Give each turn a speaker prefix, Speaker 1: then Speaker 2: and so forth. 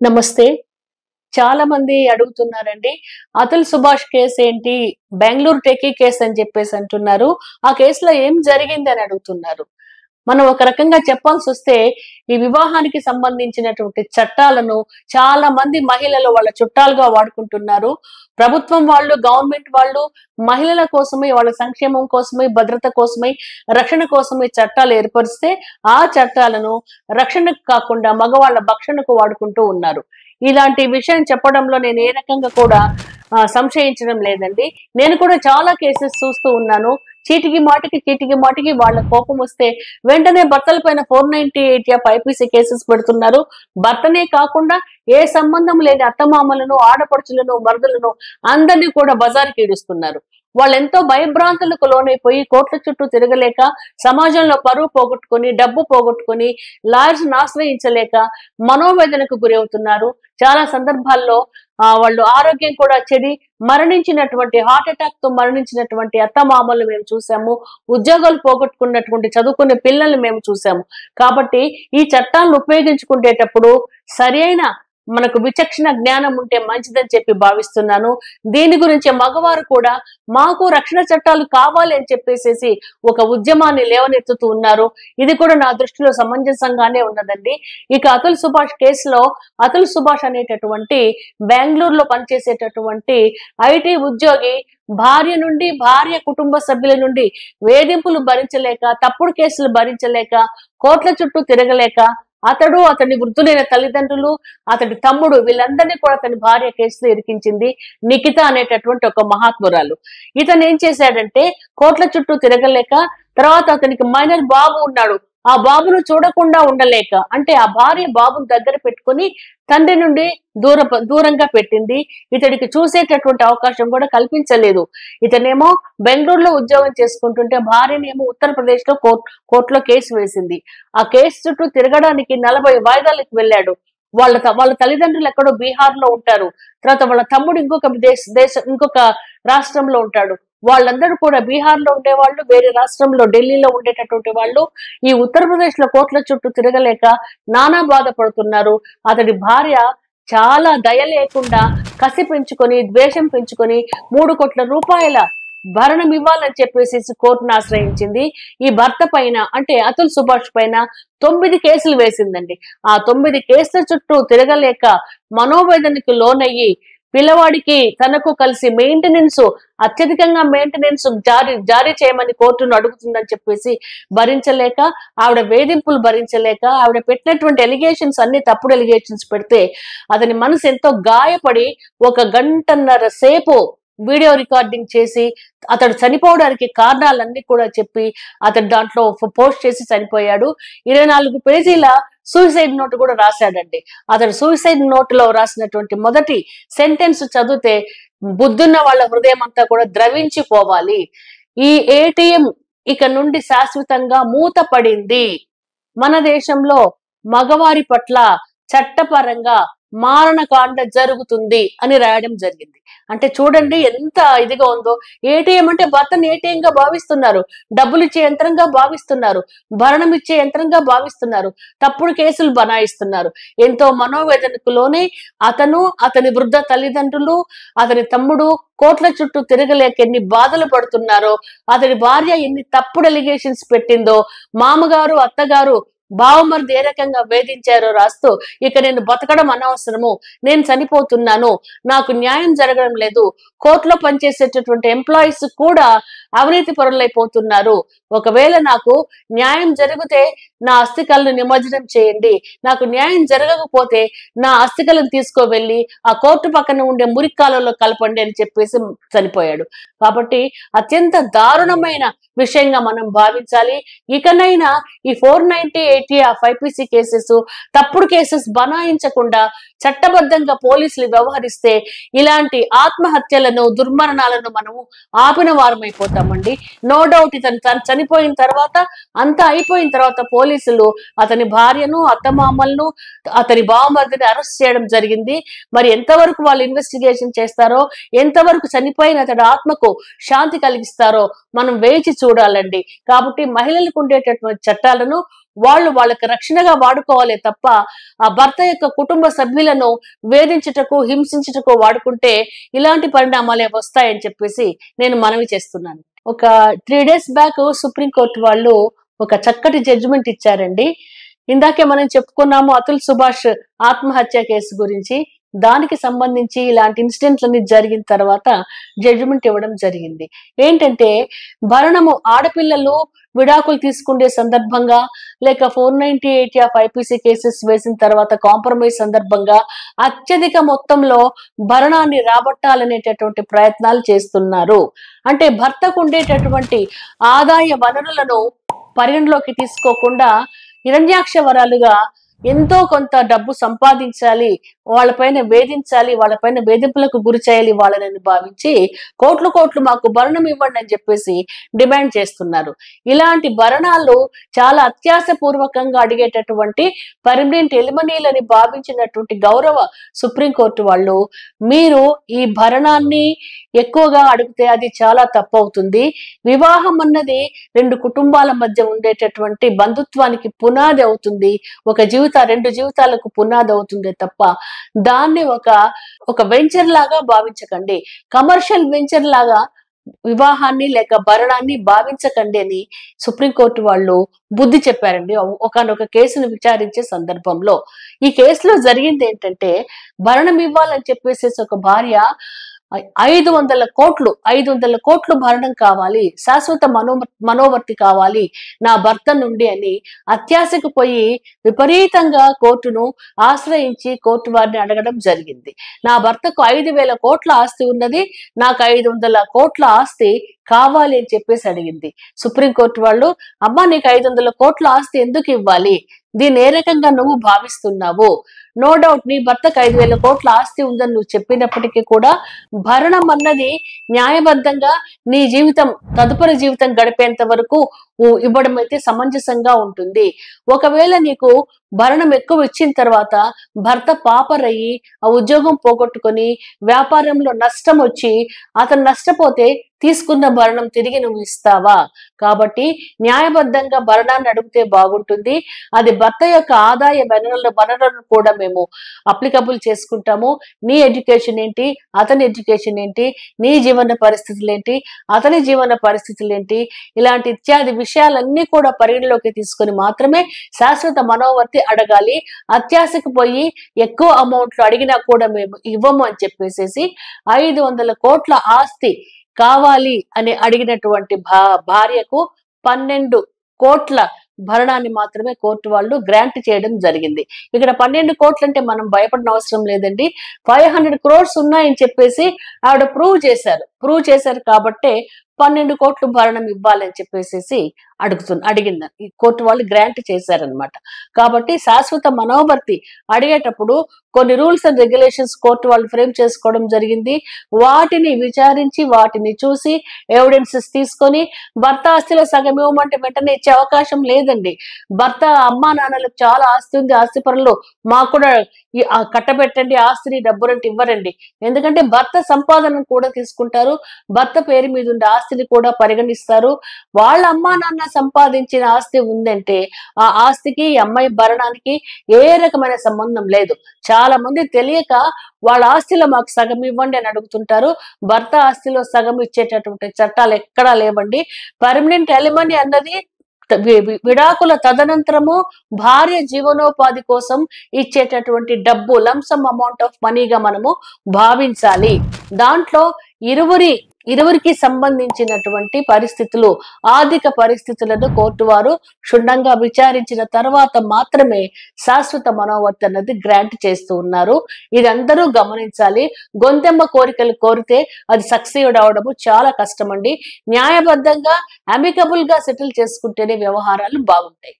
Speaker 1: నమస్తే. చాలా మంది అడుగుతున్నారండి. అతుల్ సుభాష్ కేస్ ఏంటి? బెంగుళూరు టెక్కీ కేస్ అని చెప్పేసి అంటున్నారు. ఆ కేసులో ఏం జరిగిందని అడుగుతున్నారు. మనం ఒక రకంగా చెప్పాల్సొస్తే, ఈ వివాహానికి సంబంధించినటువంటి చట్టాలను చాలా మంది మహిళలు వాళ్ళ చుట్టాలుగా వాడుకుంటున్నారు. ప్రభుత్వం వాళ్ళు, గవర్నమెంట్ వాళ్ళు మహిళల కోసమై, వాళ్ళ సంక్షేమం కోసమై, భద్రత కోసమై, రక్షణ కోసమై చట్టాలు ఏర్పరిస్తే, ఆ చట్టాలను రక్షణకు కాకుండా మగవాళ్ళ భక్షణకు వాడుకుంటూ ఉన్నారు. ఇలాంటి విషయం చెప్పడంలో నేను ఏ రకంగా కూడా సంశయించడం లేదండి. నేను కూడా చాలా కేసెస్ చూస్తూ ఉన్నాను. చీటికి మాటికి వాళ్ళ కోపం వస్తే వెంటనే భర్తల పైన 498 ఐపీసీ కేసెస్ పెడుతున్నారు. భర్తనే కాకుండా ఏ సంబంధం లేని అత్తమామలను, ఆడపడుచులను, మరుదులను అందరినీ కూడా బజారుకి ఈడుస్తున్నారు. వాళ్ళెంతో భయభ్రాంతులకు లోనైపోయి కోట్ల చుట్టూ తిరగలేక, సమాజంలో పరువు పోగొట్టుకొని, డబ్బు పోగొట్టుకొని, లాయర్స్ ఆశ్రయించలేక మనోవేదనకు గురి అవుతున్నారు. చాలా సందర్భాల్లో వాళ్ళు ఆరోగ్యం కూడా చెడి మరణించినటువంటి, హార్ట్ అటాక్ తో మరణించినటువంటి అత్తమామలు మేము చూసాము. ఉద్యోగాలు పోగొట్టుకున్నటువంటి చదువుకునే పిల్లల్ని మేము చూసాము. కాబట్టి ఈ చట్టాలను ఉపయోగించుకునేటప్పుడు సరైన మనకు విచక్షణ జ్ఞానం ఉంటే మంచిదని చెప్పి భావిస్తున్నాను. దీని గురించి మగవారు కూడా మాకు రక్షణ చట్టాలు కావాలి అని చెప్పేసి ఒక ఉద్యమాన్ని లేవనెత్తుతూ ఉన్నారు. ఇది కూడా నా దృష్టిలో సమంజసంగానే ఉన్నదండి. ఇక అతుల్ సుభాష్ కేసులో, అతుల్ సుభాష్ అనేటటువంటి బెంగళూరులో పనిచేసేటటువంటి ఐటీ ఉద్యోగి భార్య కుటుంబ సభ్యుల నుండి వేధింపులు భరించలేక, తప్పుడు కేసులు భరించలేక, కోట్ల చుట్టూ తిరగలేక, అతడు, అతని వృద్ధులైన తల్లిదండ్రులు, అతడి తమ్ముడు వీళ్ళందరినీ కూడా అతని భార్య కేసులో ఇరికించింది. నిఖిత అనేటటువంటి ఒక మహాత్మురాలు. ఇతను ఏం చేశాడంటే, కోట్ల చుట్టూ తిరగలేక, తర్వాత అతనికి మైనర్ బాబు ఉన్నాడు. ఆ బాబును చూడకుండా ఉండలేక, అంటే ఆ భార్య బాబును దగ్గర పెట్టుకుని తండ్రి నుండి దూరంగా పెట్టింది. ఇతడికి చూసేటటువంటి అవకాశం కూడా కల్పించలేదు. ఇతనేమో బెంగళూరులో ఉద్యోగం చేసుకుంటుంటే భార్యనేమో ఉత్తరప్రదేశ్ లో కోర్టులో కేసు వేసింది. ఆ కేసు చుట్టూ తిరగడానికి 40 వాయిదాలకు వెళ్ళాడు. వాళ్ళ తల్లిదండ్రులు ఎక్కడో బీహార్ లో ఉంటారు. తర్వాత వాళ్ళ తమ్ముడు ఇంకొక రాష్ట్రంలో ఉంటాడు. వాళ్ళందరూ కూడా బీహార్ లో ఉండేవాళ్ళు, వేరే రాష్ట్రంలో ఢిల్లీలో ఉండేటటువంటి వాళ్ళు ఈ ఉత్తరప్రదేశ్ లో కోట్ల చుట్టూ తిరగలేక నానా బాధపడుతున్నారు. అతడి భార్య చాలా దయ లేకుండా కసి పెంచుకొని, ద్వేషం పెంచుకొని 3 కోట్ల రూపాయల భరణం ఇవ్వాలని చెప్పేసి కోర్టును ఆశ్రయించింది. ఈ భర్త పైన, అంటే అతుల్ సుభాష్ పైన 9 కేసులు వేసిందండి. ఆ 9 కేసుల చుట్టూ తిరగలేక మనోవేదనకు లోనయ్యి, పిల్లవాడికి తనకు కలిసి అత్యధికంగా మెయింటెనెన్స్ జారీ చేయమని కోర్టును అడుగుతుందని చెప్పేసి భరించలేక, ఆవిడ వేధింపులు భరించలేక, ఆవిడ పెట్టినటువంటి ఎలిగేషన్స్ అన్ని తప్పుడు ఎలిగేషన్స్ పెడితే అతని మనసు ఎంతో గాయపడి 1 గంటన్నర సేపు వీడియో రికార్డింగ్ చేసి అతడు చనిపోవడానికి కారణాలన్నీ కూడా చెప్పి అతడు దాంట్లో పోస్ట్ చేసి చనిపోయాడు. 24 పేజీల సూసైడ్ నోట్ కూడా రాశాడండి. అతడు సూసైడ్ నోట్ లో రాసినటువంటి మొదటి సెంటెన్స్ చదివితే బుద్ధున్న వాళ్ళ హృదయం అంతా కూడా ద్రవించిపోవాలి. ఈ ఏటీఎం ఇక నుండి శాశ్వతంగా మూతపడింది. మన దేశంలో మగవారి పట్ల చట్టపరంగా మారణకాండ జరుగుతుంది అని రాయడం జరిగింది. అంటే చూడండి ఎంత ఇదిగా ఉందో. ఏటీఎం అంటే భర్తను ఏటీఎం గా భావిస్తున్నారు, డబ్బులు ఇచ్చే యంత్రంగా భావిస్తున్నారు, భరణం ఇచ్చే యంత్రంగా భావిస్తున్నారు, తప్పుడు కేసులు బనాయిస్తున్నారు. ఎంతో మనోవేదనకు లోనే అతను, అతని వృద్ధ తల్లిదండ్రులు, అతని తమ్ముడు కోట్ల చుట్టూ తిరగలేక ఎన్ని బాధలు పడుతున్నారో, అతని భార్య ఎన్ని తప్పుడు ఎలిగేషన్స్ పెట్టిందో, మామగారు, అత్తగారు, బావమరిది ఏ రకంగా వేధించారో రాస్తూ, ఇక నేను బతకడం అనవసరము, నేను చనిపోతున్నాను, నాకు న్యాయం జరగడం లేదు, కోర్టులో పనిచేసేటటువంటి ఎంప్లాయీస్ కూడా అవినీతి పరులైపోతున్నారు, ఒకవేళ నాకు న్యాయం జరిగితే నా అస్థికలను నిమజ్జనం చేయండి, నాకు న్యాయం జరగకపోతే నా అస్థికలను తీసుకువెళ్ళి ఆ కోర్టు పక్కన ఉండే మురిక్కాలలో కలపండి అని చెప్పేసి చనిపోయాడు. కాబట్టి అత్యంత దారుణమైన విషయంగా మనం భావించాలి. ఇకనైనా ఈ 498 ఐపీసీ కేసెస్, తప్పుడు కేసెస్ బనాయించకుండా చట్టబద్ధంగా పోలీసులు వ్యవహరిస్తే ఇలాంటి ఆత్మహత్యలను, దుర్మరణాలను మనము ఆపిన వారమైపోతామండి. నో డౌట్ ఇతను చనిపోయిన తర్వాత, అంతా అయిపోయిన తర్వాత పోలీసు పోలీసులు అతని భార్యను, అత్తమామలను, అతని బావమరిదిని అరెస్ట్ చేయడం జరిగింది. మరి ఎంతవరకు వాళ్ళు ఇన్వెస్టిగేషన్ చేస్తారో, ఎంతవరకు చనిపోయిన అతడి ఆత్మకు శాంతి కలిగిస్తారో మనం వేచి చూడాలండి. కాబట్టి మహిళలకు ఉండేటటువంటి చట్టాలను వాళ్ళకి రక్షణగా వాడుకోవాలి తప్ప ఆ భర్త యొక్క కుటుంబ సభ్యులను వేధించుటకు, హింసించుటకు వాడుకుంటే ఇలాంటి పరిణామాలే వస్తాయని చెప్పేసి నేను మనవి చేస్తున్నాను. ఒక 3 days బ్యాక్ సుప్రీంకోర్టు వాళ్ళు ఒక చక్కటి జడ్జిమెంట్ ఇచ్చారండి. ఇందాకే మనం చెప్పుకున్నాము అతుల్ సుభాష్ ఆత్మహత్య కేసు గురించి. దానికి సంబంధించి ఇలాంటి ఇన్సిడెంట్లన్నీ జరిగిన తర్వాత జడ్జిమెంట్ ఇవ్వడం జరిగింది. ఏంటంటే భరణము ఆడపిల్లలు విడాకులు తీసుకునే సందర్భంగా, లేక 498 ఆఫ్ ఐపీసీ కేసెస్ వేసిన తర్వాత కాంప్రమైజ్ సందర్భంగా అత్యధిక మొత్తంలో భరణాన్ని రాబట్టాలనేటటువంటి ప్రయత్నాలు చేస్తున్నారు. అంటే భర్తకు ఉండేటటువంటి ఆదాయ వనరులను పరిగణలోకి తీసుకోకుండా హిరణ్యాక్ష వరాలుగా ఎంతో కొంత డబ్బు సంపాదించాలి, వాళ్ళపైన వేధించాలి, వాళ్ళపైన వేధింపులకు గురి చేయాలి వాళ్ళని భావించి కోట్లు మాకు భరణం ఇవ్వండి అని చెప్పేసి డిమాండ్ చేస్తున్నారు. ఇలాంటి భరణాలు చాలా అత్యాశపూర్వకంగా అడిగేటటువంటి పర్మనెంట్ ఎలిమనీలని భావించినటువంటి గౌరవ సుప్రీంకోర్టు వాళ్ళు, మీరు ఈ భరణాన్ని ఎక్కువగా అడిగితే అది చాలా తప్పు అవుతుంది. వివాహం అన్నది 2 కుటుంబాల మధ్య ఉండేటటువంటి బంధుత్వానికి పునాది అవుతుంది. రెండు జీవితాలకు పునాది అవుతుంది తప్ప దాన్ని ఒక వెంచర్ లాగా భావించకండి, కమర్షియల్ వెంచర్ లాగా వివాహాన్ని లేక భరణాన్ని భావించకండి అని సుప్రీంకోర్టు వాళ్ళు బుద్ధి చెప్పారండి ఒకనొక కేసును విచారించే సందర్భంలో. ఈ కేసులో జరిగింది ఏంటంటే, భరణం ఇవ్వాలని చెప్పేసి ఒక భార్య 500 కోట్లు భరణం కావాలి, శాశ్వత మనోవర్తి కావాలి నా భర్త నుండి అని అత్యాశకు పోయి విపరీతంగా కోర్టును ఆశ్రయించి కోర్టు వారిని అడగడం జరిగింది. నా భర్తకు 5,000 కోట్ల ఆస్తి ఉన్నది, నాకు 500 కోట్ల ఆస్తి కావాలి అని చెప్పేసి అడిగింది. సుప్రీంకోర్టు వాళ్ళు, అమ్మా నీకు 500 కోట్ల ఆస్తి ఎందుకు ఇవ్వాలి, దీన్ని ఏ రకంగా నువ్వు భావిస్తున్నావు? నో డౌట్ నీ భర్తకు 5,000 కోట్ల ఆస్తి ఉందని నువ్వు చెప్పినప్పటికీ కూడా భరణం అన్నది న్యాయబద్ధంగా నీ జీవితం, తదుపరి జీవితం గడిపేంత వరకు ఇవ్వడం అయితే సమంజసంగా ఉంటుంది. ఒకవేళ నీకు భరణం ఎక్కువ ఇచ్చిన తర్వాత భర్త పాపరయ్యి ఆ ఉద్యోగం పోగొట్టుకొని వ్యాపారంలో నష్టం వచ్చి అతను నష్టపోతే తీసుకున్న భరణం తిరిగి నువ్వు ఇస్తావా? కాబట్టి న్యాయబద్ధంగా భరణాన్ని అడిగితే బాగుంటుంది. అది భర్త యొక్క ఆదాయ వనరులను కూడా మేము అప్లికబుల్ చేసుకుంటాము. నీ ఎడ్యుకేషన్ ఏంటి, అతని ఎడ్యుకేషన్ ఏంటి, నీ జీవన పరిస్థితులు ఏంటి, అతని జీవన పరిస్థితులు ఏంటి, ఇలాంటి ఇత్యాది విషయాలన్నీ కూడా పరిగణలోకి తీసుకొని మాత్రమే శాశ్వత మనోవర్తి అడగాలి. అత్యాశకు పోయి ఎక్కువ అమౌంట్లు అడిగినా కూడా మేము ఇవ్వము అని చెప్పేసి 500 కోట్ల ఆస్తి కావాలి అని అడిగినటువంటి భార్యకు 12 కోట్ల భరణాన్ని మాత్రమే కోర్టు వాళ్ళు గ్రాంట్ చేయడం జరిగింది. ఇక్కడ 12 కోట్లు అంటే మనం భయపడిన అవసరం లేదండి. 500 crores ఉన్నాయని చెప్పేసి ఆవిడ ప్రూవ్ చేశారు కాబట్టి 12 కోట్లు భరణం ఇవ్వాలని చెప్పేసి అడిగింది. ఈ కోర్టు వాళ్ళు గ్రాంట్ చేశారనమాట. కాబట్టి శాశ్వత మనోవర్తి అడిగేటప్పుడు కొన్ని రూల్స్ అండ్ రెగ్యులేషన్స్ కోర్టు వాళ్ళు ఫ్రేమ్ చేసుకోవడం జరిగింది. వాటిని విచారించి, వాటిని చూసి, ఎవిడెన్సెస్ తీసుకొని భర్త ఆస్తిలో సగం ఇవ్వమంటే వెంటనే ఇచ్చే అవకాశం లేదండి. భర్త అమ్మా నాన్నలకు చాలా ఆస్తి ఉంది, ఆస్తి పనులు మాకు కూడా కట్టబెట్టండి, ఆస్తిని డబ్బులంటే ఇవ్వరండి. ఎందుకంటే భర్త సంపాదనను కూడా తీసుకుంటారు, భర్త పేరు మీద ఉండే ఆస్తిని కూడా పరిగణిస్తారు. వాళ్ళ అమ్మా నాన్న సంపాదించిన ఆస్తి ఉందంటే ఆ ఆస్తికి అమ్మాయి భరణానికి ఏ రకమైన సంబంధం లేదు. చాలా మంది తెలియక వాళ్ళ ఆస్తిలో మాకు సగం ఇవ్వండి అని అడుగుతుంటారు. భర్త ఆస్తిలో సగం ఇచ్చేటటువంటి చట్టాలు ఎక్కడా లేవండి. పర్మనెంట్ ఎలిమనీ అన్నది విడాకుల తదనంతరము భార్య జీవనోపాధి కోసం ఇచ్చేటటువంటి డబ్బు, లంసమ్ అమౌంట్ ఆఫ్ మనీగా మనము భావించాలి. దాంట్లో ఇరువురికి సంబంధించినటువంటి పరిస్థితులు, ఆర్థిక పరిస్థితులను కోర్టు వారు క్షుణ్ణంగా విచారించిన తర్వాత మాత్రమే శాశ్వత మనోవర్తి అన్నది గ్రాంట్ చేస్తూ ఉన్నారు. ఇది అందరూ గమనించాలి. గొంతెమ్మ కోరికలు కోరితే అది సక్సీడ్ అవడము చాలా కష్టమండి. న్యాయబద్ధంగా అమికబుల్ గా సెటిల్ చేసుకుంటేనే వ్యవహారాలు బాగుంటాయి.